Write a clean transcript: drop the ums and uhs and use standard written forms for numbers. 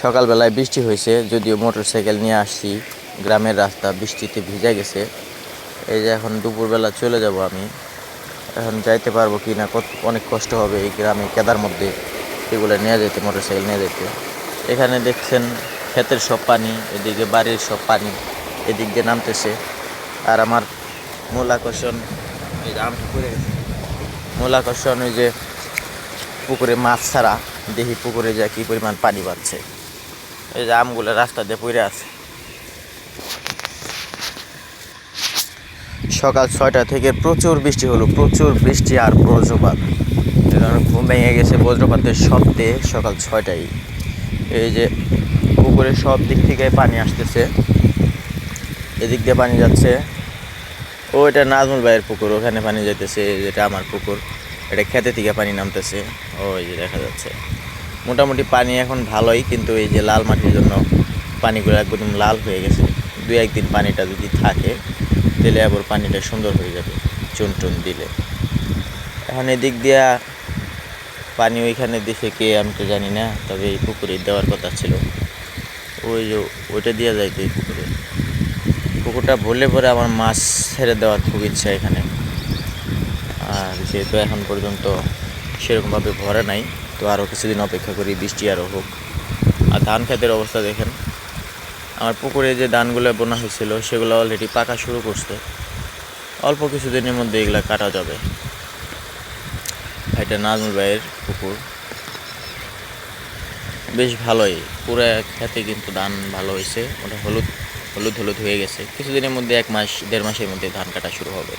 সকালবেলায় বৃষ্টি হয়েছে, যদিও মোটরসাইকেল নিয়ে আসছি। গ্রামের রাস্তা বৃষ্টিতে ভিজে গেছে। এই যে এখন দুপুরবেলা চলে যাব আমি। এখন যাইতে পারবো কি না, অনেক কষ্ট হবে এই গ্রামে কেদার মধ্যে এগুলো নিয়ে যেতে, মোটরসাইকেল নিয়ে যেতে। এখানে দেখছেন ক্ষেতের সব পানি, এদিকে বাড়ির সব পানি এদিক দিয়ে নামতেছে। আর আমার মূল আকর্ষণ এই যে মূল আকর্ষণ ওই যে পুকুরে মাছ ছাড়া দেখি পুকুরে যা কি পরিমাণ পানি বাড়ছে। এই যে আমগুলো রাস্তা দিয়ে পড়ে আছে। সকাল 6টা থেকে প্রচুর বৃষ্টি হলো, প্রচুর বৃষ্টি আর বজ্রপাত। ঘুম ভেঙে গেছে বজ্রপাতের শব্দে সকাল 6টায়। এই যে পুকুরে সব দিক থেকে পানি আসতেছে, এদিক দিয়ে পানি যাচ্ছে। এটা নাজমুল ভাইয়ের পুকুর, ওখানে পানি যাইতেছে। যেটা আমার পুকুর, এটা খেতে থেকে পানি নামতেছে। ওই যে দেখা যাচ্ছে মোটামুটি পানি এখন ভালোই, কিন্তু এই যে লাল মাটির জন্য পানিগুলো একদম লাল হয়ে গেছে। 2-1 দিন পানিটা যদি থাকে তাহলে আবার পানিটা সুন্দর হয়ে যাবে চুন টুন দিলে। এখন এদিক দিয়া পানি ওইখানে দিছে কে আমি তো জানি না, তবে এই পুকুরে দেওয়ার কথা ছিল। ওই যে ওইটা দিয়ে যাইতো এই পুকুরে। পুকুরটা ভরলে পরে আমার মাছ ছেড়ে দেওয়ার খুব ইচ্ছা এখানে। আর যেহেতু এখন পর্যন্ত সেরকমভাবে ভরে নাই, তো আরও কিছুদিন অপেক্ষা করি, বৃষ্টি আরও হোক। আর ধান ক্ষেতের অবস্থা দেখেন। আমার পুকুরে যে ধানগুলো বোনা হয়েছিল সেগুলো অলরেডি পাকা শুরু করছে। অল্প কিছুদিনের মধ্যে এগুলা কাটা যাবে। এটা নাজমুল ভাইয়ের পুকুর, বেশ ভালোই। পুরো খেতে কিন্তু ধান ভালো হয়েছে। ওটা হলুদ হলুদ হয়ে গেছে। কিছুদিনের মধ্যে 1 মাস 1.5 মাসের মধ্যে ধান কাটা শুরু হবে।